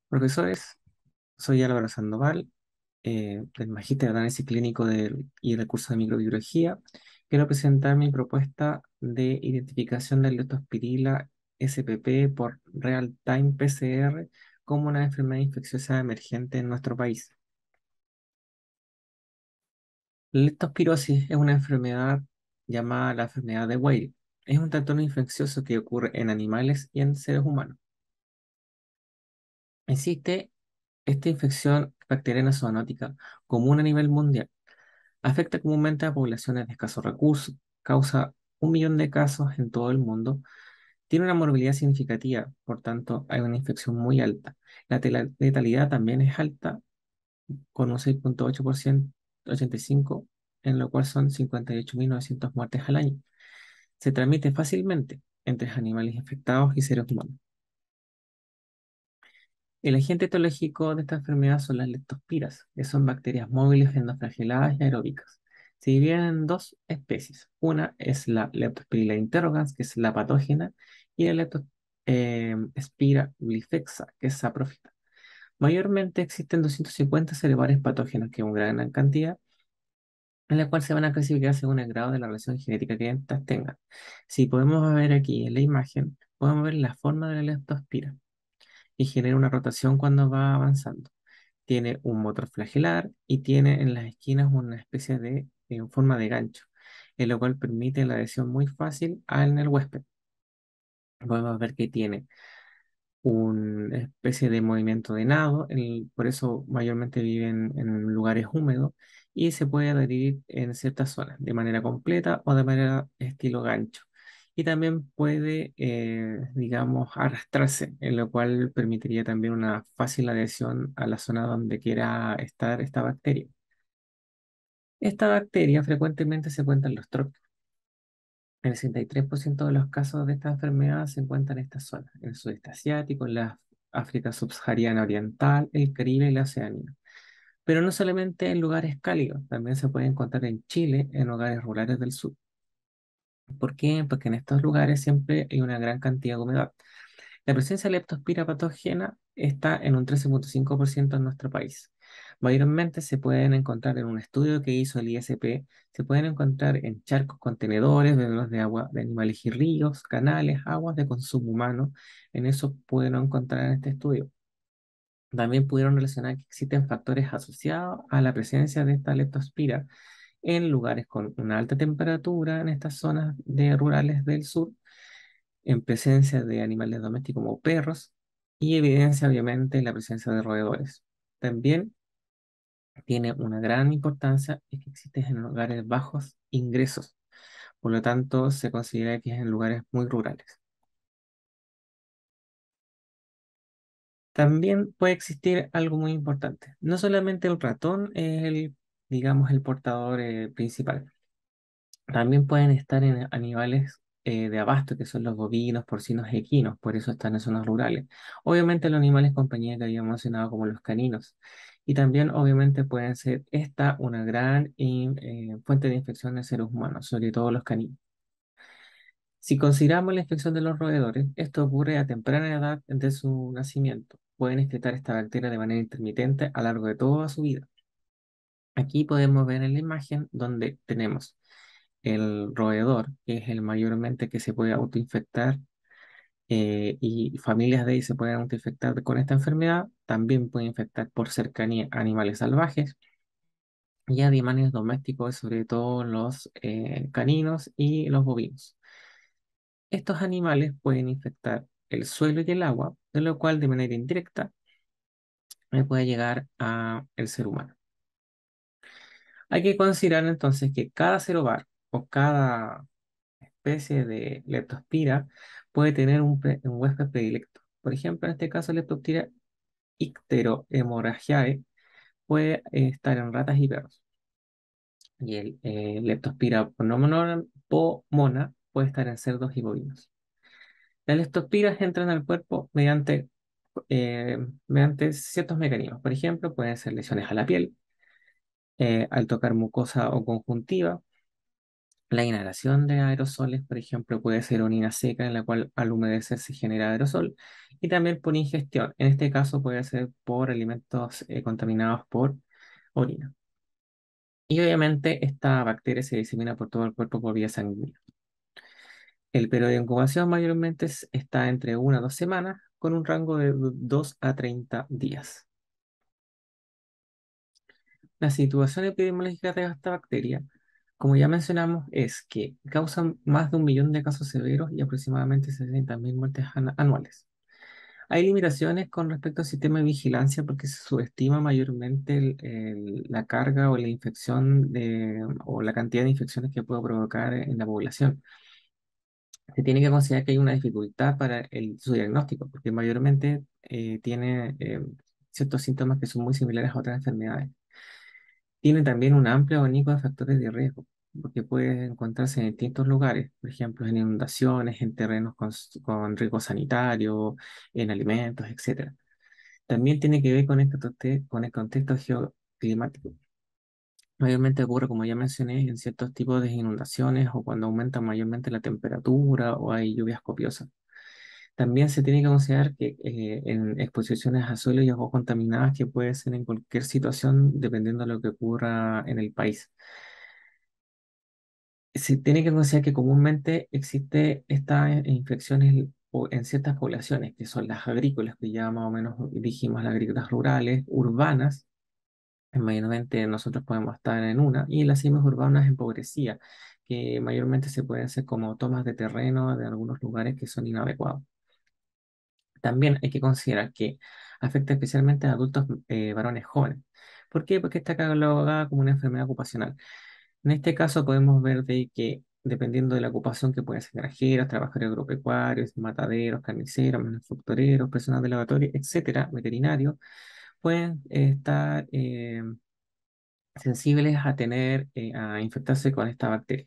Profesores, soy Álvaro Sandoval, del Magíster de Análisis Clínico y del curso de Microbiología. Quiero presentar mi propuesta de identificación de leptospirila SPP por Real-Time PCR como una enfermedad infecciosa emergente en nuestro país. La leptospirosis es una enfermedad llamada la enfermedad de Weil. Es un trastorno infeccioso que ocurre en animales y en seres humanos. Existe esta infección bacteriana zoonótica común a nivel mundial. Afecta comúnmente a poblaciones de escasos recursos, causa 1 millón de casos en todo el mundo, tiene una morbilidad significativa, por tanto hay una infección muy alta. Letalidad también es alta, con un 6,8%, 85, en lo cual son 58.900 muertes al año. Se transmite fácilmente entre animales infectados y seres humanos. El agente etiológico de esta enfermedad son las leptospiras, que son bacterias móviles endoflageladas y aeróbicas. Se dividen en dos especies. Una es la Leptospirilla interrogans, que es la patógena, y la Leptospira bifexa, que es saprófita. Mayormente existen 250 cerebares patógenos, que es una gran cantidad, en la cual se van a clasificar según el grado de la relación genética que éstas tengan. Si podemos ver aquí en la imagen, podemos ver la forma de la leptospira y genera una rotación cuando va avanzando. Tiene un motor flagelar y tiene en las esquinas una especie de forma de gancho, en lo cual permite la adhesión muy fácil en el huésped. Podemos ver que tiene una especie de movimiento de nado, por eso mayormente viven en lugares húmedos y se puede adherir en ciertas zonas de manera completa o de manera estilo gancho. Y también puede, digamos, arrastrarse, en lo cual permitiría también una fácil adhesión a la zona donde quiera estar esta bacteria. Esta bacteria frecuentemente se encuentra en los trópicos. El 63% de los casos de esta enfermedad se encuentran en esta zona, en el sudeste asiático, en la África subsahariana oriental, el Caribe y la Oceanía. Pero no solamente en lugares cálidos, también se puede encontrar en Chile, en lugares rurales del sur. ¿Por qué? Porque en estos lugares siempre hay una gran cantidad de humedad. La presencia de leptospira patógena está en un 13,5% en nuestro país. Mayormente se pueden encontrar en un estudio que hizo el ISP, se pueden encontrar en charcos, contenedores, bebederos de agua de animales y ríos, canales, aguas de consumo humano. En eso pudieron encontrar en este estudio. También pudieron relacionar que existen factores asociados a la presencia de esta leptospira en lugares con una alta temperatura en estas zonas rurales del sur, en presencia de animales domésticos como perros y evidencia obviamente la presencia de roedores. También tiene una gran importancia es que existe en lugares bajos ingresos, por lo tanto se considera que es en lugares muy rurales. También puede existir algo muy importante. No solamente el ratón es digamos, el portador principal. También pueden estar en animales de abasto, que son los bovinos, porcinos, equinos, por eso están en zonas rurales. Obviamente los animales compañía que habíamos mencionado como los caninos. Y también obviamente pueden ser esta una gran fuente de infección de seres humanos, sobre todo los caninos. Si consideramos la infección de los roedores, esto ocurre a temprana edad de su nacimiento. Pueden excretar esta bacteria de manera intermitente a lo largo de toda su vida. Aquí podemos ver en la imagen donde tenemos el roedor, que es el mayormente que se puede autoinfectar, y familias de ahí se pueden autoinfectar con esta enfermedad. También puede infectar por cercanía a animales salvajes y a animales domésticos, sobre todo los caninos y los bovinos. Estos animales pueden infectar el suelo y el agua, de lo cual de manera indirecta puede llegar a el ser humano. Hay que considerar entonces que cada ser hogar o cada especie de leptospira puede tener un huésped predilecto. Por ejemplo, en este caso, Leptospira icterohemorragiae puede estar en ratas y perros. Y el Leptospira pomona puede estar en cerdos y bovinos. Las leptospiras entran al cuerpo mediante ciertos mecanismos. Por ejemplo, pueden ser lesiones a la piel, al tocar mucosa o conjuntiva, La inhalación de aerosoles, por ejemplo, puede ser orina seca en la cual al humedecer se genera aerosol y también por ingestión. En este caso puede ser por alimentos contaminados por orina. Y obviamente esta bacteria se disemina por todo el cuerpo por vía sanguínea. El periodo de incubación mayormente está entre 1 a 2 semanas con un rango de 2 a 30 días. La situación epidemiológica de esta bacteria, como ya mencionamos, es que causan más de 1 millón de casos severos y aproximadamente 60.000 muertes anuales. Hay limitaciones con respecto al sistema de vigilancia porque se subestima mayormente la carga o la infección o la cantidad de infecciones que puede provocar en la población. Se tiene que considerar que hay una dificultad para su diagnóstico porque mayormente tiene ciertos síntomas que son muy similares a otras enfermedades. Tiene también un amplio abanico de factores de riesgo, porque puede encontrarse en distintos lugares, por ejemplo, en inundaciones, en terrenos con riesgo sanitario, en alimentos, etcétera. También tiene que ver con el contexto geoclimático. Mayormente ocurre, como ya mencioné, en ciertos tipos de inundaciones o cuando aumenta mayormente la temperatura o hay lluvias copiosas. También se tiene que considerar que en exposiciones a suelo y aguas contaminadas que puede ser en cualquier situación dependiendo de lo que ocurra en el país. Se tiene que considerar que comúnmente existe estas infecciones en ciertas poblaciones, que son las agrícolas, que ya más o menos dijimos, las agrícolas rurales, urbanas, mayormente nosotros podemos estar en una, y las cimas urbanas empobrecidas, que mayormente se pueden hacer como tomas de terreno de algunos lugares que son inadecuados. También hay que considerar que afecta especialmente a adultos varones jóvenes. ¿Por qué? Porque está catalogada como una enfermedad ocupacional. En este caso podemos ver de que dependiendo de la ocupación que pueden ser granjeros, trabajadores agropecuarios, mataderos, carniceros, manufactureros, personas de laboratorio, etcétera, veterinarios, pueden estar sensibles a a infectarse con esta bacteria.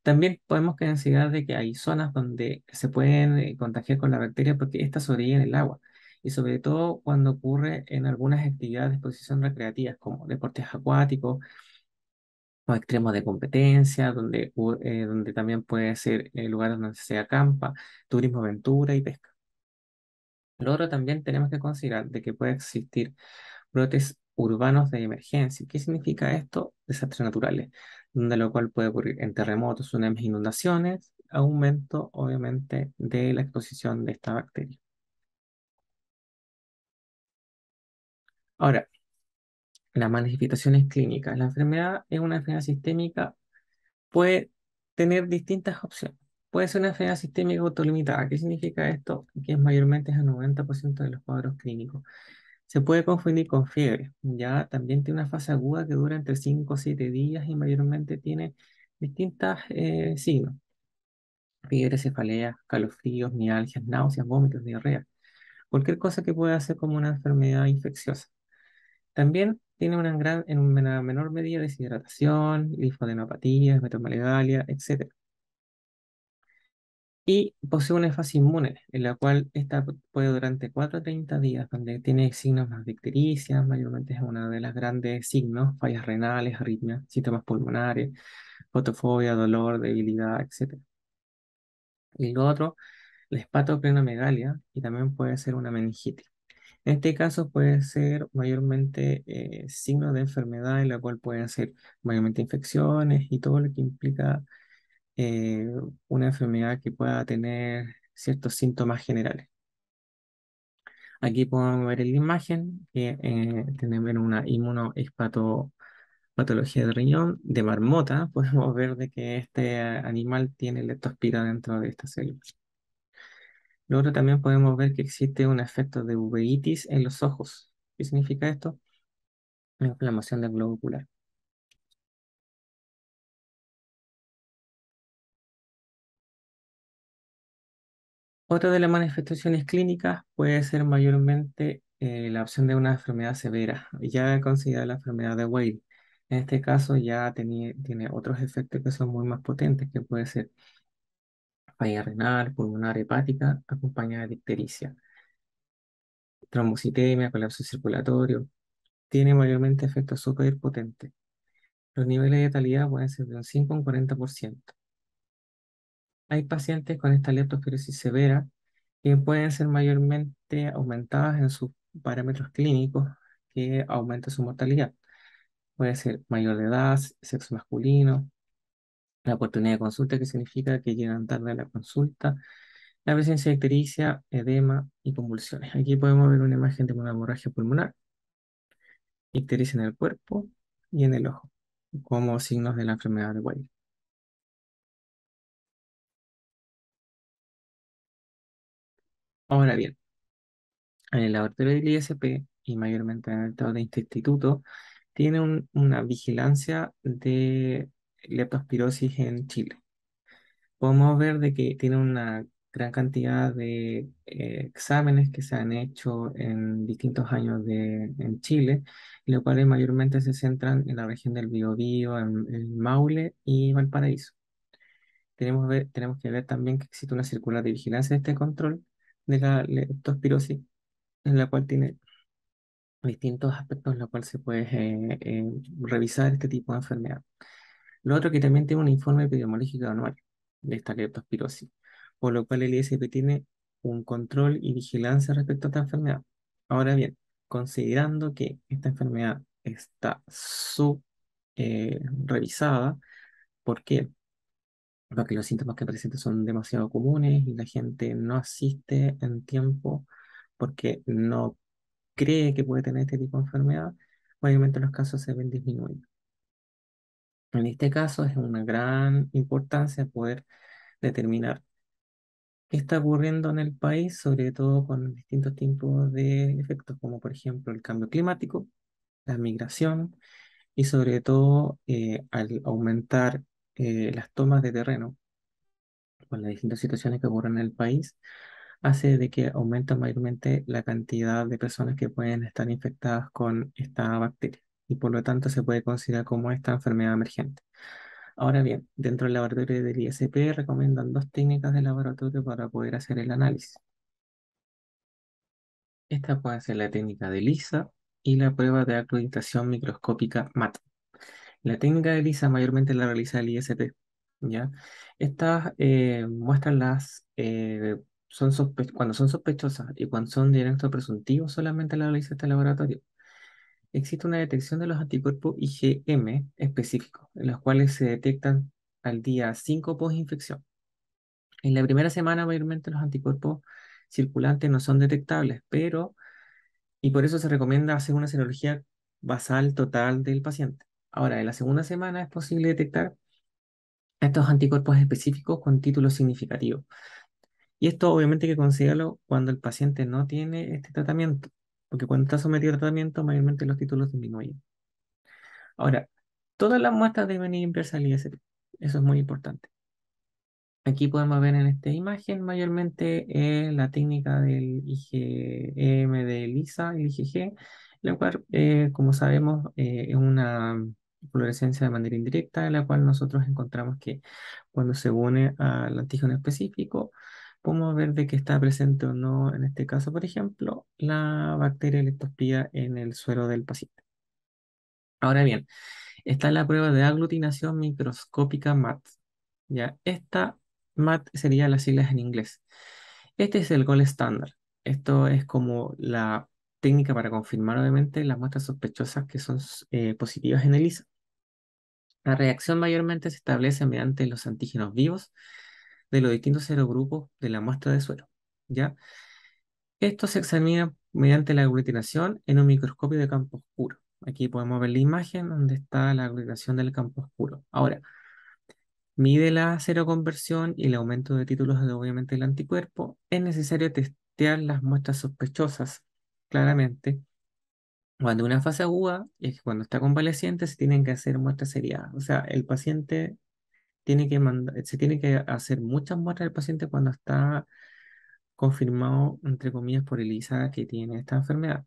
También podemos considerar de que hay zonas donde se pueden contagiar con la bacteria porque esta sobrevive en el agua y sobre todo cuando ocurre en algunas actividades de exposición recreativas como deportes acuáticos o extremos de competencia, donde también puede ser lugares donde se acampa, turismo, aventura y pesca. Luego también tenemos que considerar de que puede existir brotes urbanos de emergencia. ¿Qué significa esto? Desastres naturales, donde lo cual puede ocurrir en terremotos, tsunamis, inundaciones, aumento obviamente de la exposición de esta bacteria. Ahora, las manifestaciones clínicas. La enfermedad es una enfermedad sistémica, puede tener distintas opciones. Puede ser una enfermedad sistémica autolimitada. ¿Qué significa esto? Que es mayormente es el 90% de los cuadros clínicos. Se puede confundir con fiebre. Ya también tiene una fase aguda que dura entre 5 o 7 días y mayormente tiene distintos signos. Fiebre, cefalea, calofríos, mialgias, náuseas, vómitos, diarrea. Cualquier cosa que pueda ser como una enfermedad infecciosa. También tiene en una menor medida deshidratación, linfadenopatías, metaboligalia, etc. Y posee una fase inmune, en la cual esta puede durante 4 a 30 días, donde tiene signos más de ictericia, mayormente es uno de los grandes signos, fallas renales, arritmias, síntomas pulmonares, fotofobia, dolor, debilidad, etc. Y lo otro, la hepatoplenomegalia, y también puede ser una meningitis. En este caso puede ser mayormente signos de enfermedad, en la cual pueden ser mayormente infecciones y todo lo que implica eh, una enfermedad que pueda tener ciertos síntomas generales. Aquí podemos ver en la imagen que tenemos una inmunohepatopatología de riñón de marmota. Podemos ver de que este animal tiene leptospira dentro de esta célula. Luego también podemos ver que existe un efecto de uveitis en los ojos. ¿Qué significa esto? La inflamación del globo ocular. Otra de las manifestaciones clínicas puede ser mayormente la opción de una enfermedad severa, ya considerada la enfermedad de Weil. En este caso ya tiene otros efectos que son muy más potentes, que puede ser falla renal, pulmonar, hepática, acompañada de ictericia, trombocitemia, colapso circulatorio. Tiene mayormente efectos súper potentes. Los niveles de letalidad pueden ser de un 5 a un 40%. Hay pacientes con esta leptospirosis severa que pueden ser mayormente aumentadas en sus parámetros clínicos que aumenta su mortalidad. Puede ser mayor de edad, sexo masculino, la oportunidad de consulta, que significa que llegan tarde a la consulta, la presencia de ictericia, edema y convulsiones. Aquí podemos ver una imagen de una hemorragia pulmonar, ictericia en el cuerpo y en el ojo, como signos de la enfermedad de Wiley. Ahora bien, en el laboratorio del ISP y mayormente en el estado de este instituto, tiene una vigilancia de leptospirosis en Chile. Podemos ver de que tiene una gran cantidad de exámenes que se han hecho en distintos años en Chile, los cuales mayormente se centran en la región del Biobío, en Maule y Valparaíso. Tenemos que ver también que existe una circular de vigilancia de este control de la leptospirosis, en la cual tiene distintos aspectos en los cuales se puede revisar este tipo de enfermedad. Lo otro que también tiene un informe epidemiológico anual de esta leptospirosis, por lo cual el ISP tiene un control y vigilancia respecto a esta enfermedad. Ahora bien, considerando que esta enfermedad está revisada, ¿por qué? Porque los síntomas que presenta son demasiado comunes y la gente no asiste en tiempo porque no cree que puede tener este tipo de enfermedad, obviamente los casos se ven disminuidos. En este caso es una gran importancia poder determinar qué está ocurriendo en el país, sobre todo con distintos tipos de efectos, como por ejemplo el cambio climático, la migración y sobre todo al aumentar las tomas de terreno con las distintas situaciones que ocurren en el país, hace de que aumenta mayormente la cantidad de personas que pueden estar infectadas con esta bacteria y por lo tanto se puede considerar como esta enfermedad emergente. Ahora bien, dentro del laboratorio del ISP recomiendan dos técnicas de laboratorio para poder hacer el análisis. Esta puede ser la técnica de ELISA y la prueba de acreditación microscópica MAT. La técnica de ELISA mayormente la realiza el ISP, ¿ya? Estas muestran cuando son sospechosas y cuando son directos presuntivos solamente la realiza este laboratorio. Existe una detección de los anticuerpos IgM específicos, en los cuales se detectan al día 5 post-infección. En la primera semana, mayormente los anticuerpos circulantes no son detectables, y por eso se recomienda hacer una serología basal total del paciente. Ahora, en la segunda semana es posible detectar estos anticuerpos específicos con títulos significativos. Y esto obviamente hay que considerarlo cuando el paciente no tiene este tratamiento, porque cuando está sometido a tratamiento, mayormente los títulos disminuyen. Ahora, todas las muestras deben ir inversas al ISP. Eso es muy importante. Aquí podemos ver en esta imagen mayormente la técnica del IgM de ELISA, el IgG, la cual, como sabemos, es una fluorescencia de manera indirecta, en la cual nosotros encontramos que cuando se une al antígeno específico, podemos ver de que está presente o no, en este caso, por ejemplo, la bacteria leptospira en el suero del paciente. Ahora bien, está la prueba de aglutinación microscópica MAT. ¿Ya? Esta MAT sería las siglas en inglés. Este es el gold estándar. Esto es como la técnica para confirmar, obviamente, las muestras sospechosas que son positivas en ELISA. La reacción mayormente se establece mediante los antígenos vivos de los distintos serogrupos de la muestra de suero. ¿Ya? Esto se examina mediante la aglutinación en un microscopio de campo oscuro. Aquí podemos ver la imagen donde está la aglutinación del campo oscuro. Ahora, mide la seroconversión y el aumento de títulos de obviamente el anticuerpo. Es necesario testear las muestras sospechosas. Claramente, cuando una fase aguda es que cuando está convaleciente se tienen que hacer muestras seriadas. O sea, el paciente se tiene que hacer muchas muestras del paciente cuando está confirmado, entre comillas, por ELISA que tiene esta enfermedad.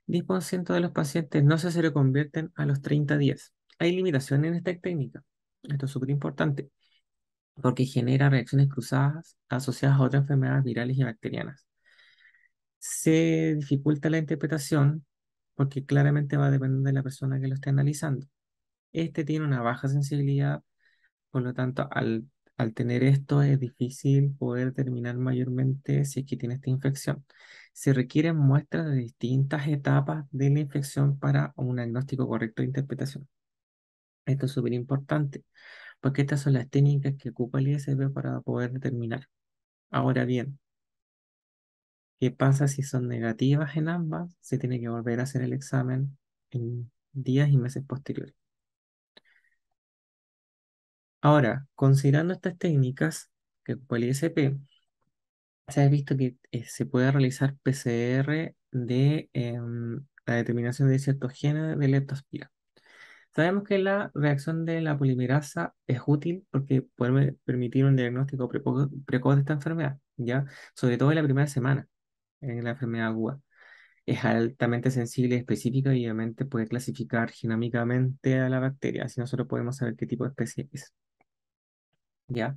10% de los pacientes no se reconvierten a los 30 días. Hay limitaciones en esta técnica. Esto es súper importante porque genera reacciones cruzadas asociadas a otras enfermedades virales y bacterianas. Se dificulta la interpretación porque claramente va a depender de la persona que lo esté analizando. Este tiene una baja sensibilidad, por lo tanto, al tener esto es difícil poder determinar mayormente si es que tiene esta infección. Se requieren muestras de distintas etapas de la infección para un diagnóstico correcto de interpretación. Esto es súper importante, porque estas son las técnicas que ocupa el ISP para poder determinar. Ahora bien, ¿qué pasa si son negativas en ambas? Se tiene que volver a hacer el examen en días y meses posteriores. Ahora, considerando estas técnicas que ocupa el ISP, se ha visto que se puede realizar PCR de la determinación de ciertos genes de leptospira. Sabemos que la reacción de la polimerasa es útil porque puede permitir un diagnóstico precoz de esta enfermedad, ¿ya? Sobre todo en la primera semana en la enfermedad aguda. Es altamente sensible y específica y obviamente puede clasificar genómicamente a la bacteria, así nosotros podemos saber qué tipo de especie es, ¿ya?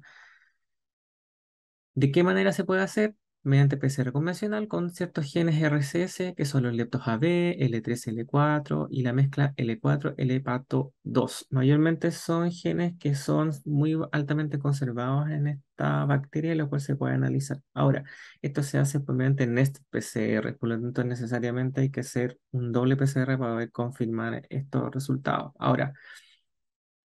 ¿De qué manera se puede hacer? Mediante PCR convencional con ciertos genes RCS que son los leptos AB, L3, L4 y la mezcla L4, L-pato 2. Mayormente son genes que son muy altamente conservados en esta bacteria, lo cual se puede analizar. Ahora, esto se hace mediante Nest PCR, por lo tanto necesariamente hay que hacer un doble PCR para poder confirmar estos resultados. Ahora,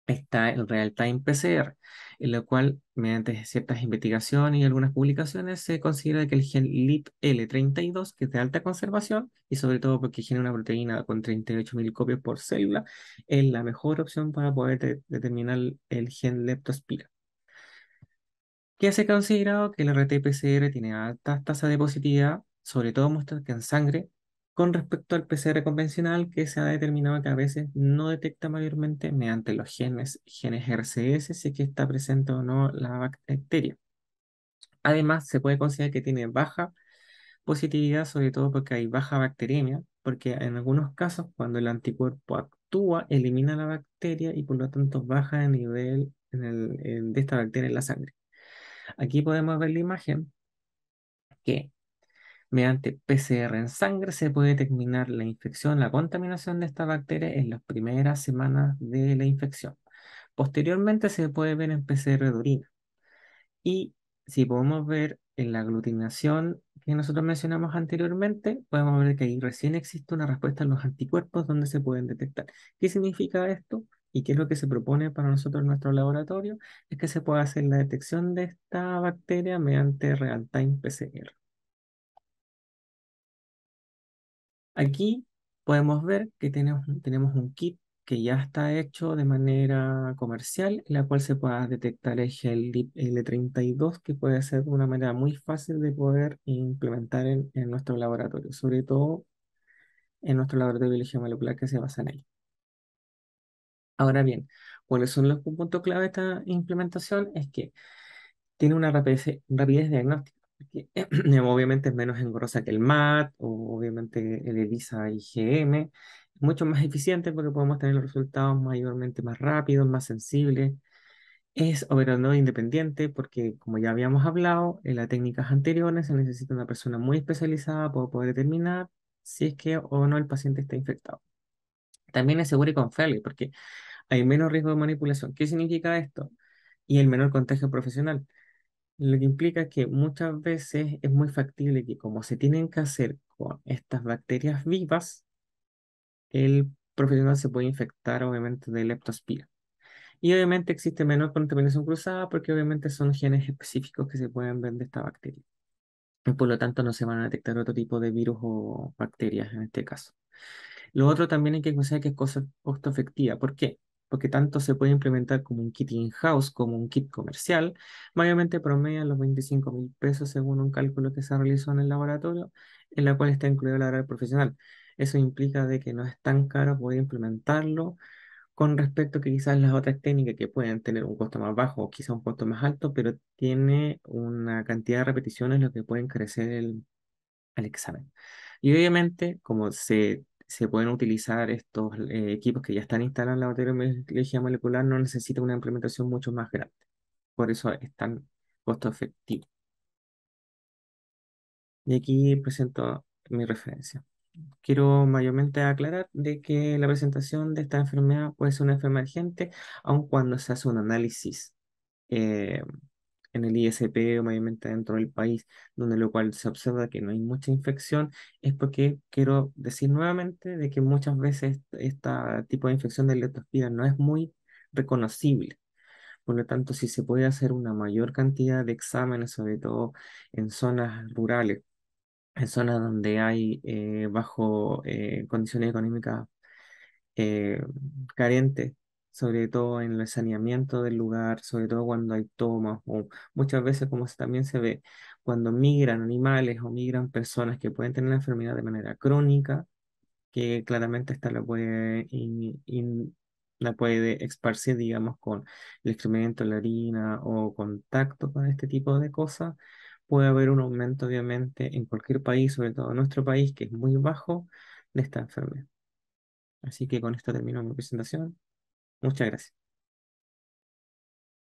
está el Real-Time PCR, en lo cual, mediante ciertas investigaciones y algunas publicaciones, se considera que el gen LIP-L32, que es de alta conservación, y sobre todo porque genera una proteína con 38.000 copias por célula, es la mejor opción para poder determinar el gen leptospira. Que se ha considerado que el RT-PCR tiene altas tasas de positividad, sobre todo muestras que en sangre, con respecto al PCR convencional, que se ha determinado que a veces no detecta mayormente mediante los genes RCS, si es que está presente o no la bacteria. Además, se puede considerar que tiene baja positividad, sobre todo porque hay baja bacteremia, porque en algunos casos, cuando el anticuerpo actúa, elimina la bacteria y por lo tanto baja el nivel de esta bacteria en la sangre. Aquí podemos ver la imagen que mediante PCR en sangre se puede determinar la infección, la contaminación de esta bacteria en las primeras semanas de la infección. Posteriormente se puede ver en PCR de orina. Y si podemos ver en la aglutinación que nosotros mencionamos anteriormente, podemos ver que ahí recién existe una respuesta en los anticuerpos donde se pueden detectar. ¿Qué significa esto? ¿Y qué es lo que se propone para nosotros en nuestro laboratorio? Es que se puede hacer la detección de esta bacteria mediante real-time PCR. Aquí podemos ver que tenemos un kit que ya está hecho de manera comercial, en la cual se pueda detectar el gel L32, que puede ser una manera muy fácil de poder implementar en nuestro laboratorio, sobre todo en nuestro laboratorio de biología molecular que se basa en él. Ahora bien, ¿cuáles son los puntos clave de esta implementación? Es que tiene una rapidez diagnóstica, porque obviamente es menos engorrosa que el MAT o obviamente el ELISA IgM, es mucho más eficiente porque podemos tener los resultados mayormente más rápidos, más sensibles. Es operador independiente porque, como ya habíamos hablado en las técnicas anteriores, se necesita una persona muy especializada para poder determinar si es que o no el paciente está infectado. También es seguro y confiable porque hay menos riesgo de manipulación. ¿Qué significa esto? Y el menor contagio profesional. Lo que implica que muchas veces es muy factible que como se tienen que hacer con estas bacterias vivas, el profesional se puede infectar obviamente de leptospira. Y obviamente existe menor contaminación cruzada porque obviamente son genes específicos que se pueden ver de esta bacteria. Y por lo tanto no se van a detectar otro tipo de virus o bacterias en este caso. Lo otro también hay que considerar que es costo efectiva. ¿Por qué? Porque tanto se puede implementar como un kit in-house como un kit comercial. Mayormente promedian los 25.000 pesos según un cálculo que se realizó en el laboratorio, en la cual está incluido la hora profesional. Eso implica de que no es tan caro poder implementarlo con respecto a que quizás las otras técnicas que pueden tener un costo más bajo o quizás un costo más alto, pero tiene una cantidad de repeticiones lo que puede encarecer el examen. Y obviamente, como se pueden utilizar estos equipos que ya están instalados en la batería de biología molecular, no necesita una implementación mucho más grande. Por eso es tan costo efectivo. Y aquí presento mi referencia. quiero mayormente aclarar de que la presentación de esta enfermedad puede ser una enfermedad emergente, aun cuando se hace un análisis eh, en el ISP o mayormente dentro del país, donde lo cual se observa que no hay mucha infección, es porque quiero decir nuevamente de que muchas veces este tipo de infección de leptospira no es muy reconocible. Por lo tanto, si se puede hacer una mayor cantidad de exámenes, sobre todo en zonas rurales, en zonas donde hay bajo condiciones económicas eh, carentes, sobre todo en el saneamiento del lugar, sobre todo cuando hay tomas, o muchas veces como también se ve, cuando migran animales o migran personas que pueden tener la enfermedad de manera crónica, que claramente esta la puede esparcir, digamos, con el excremento, la orina o contacto con este tipo de cosas. Puede haber un aumento, obviamente, en cualquier país, sobre todo en nuestro país, que es muy bajo, de esta enfermedad. Así que con esto termino mi presentación. Muchas gracias.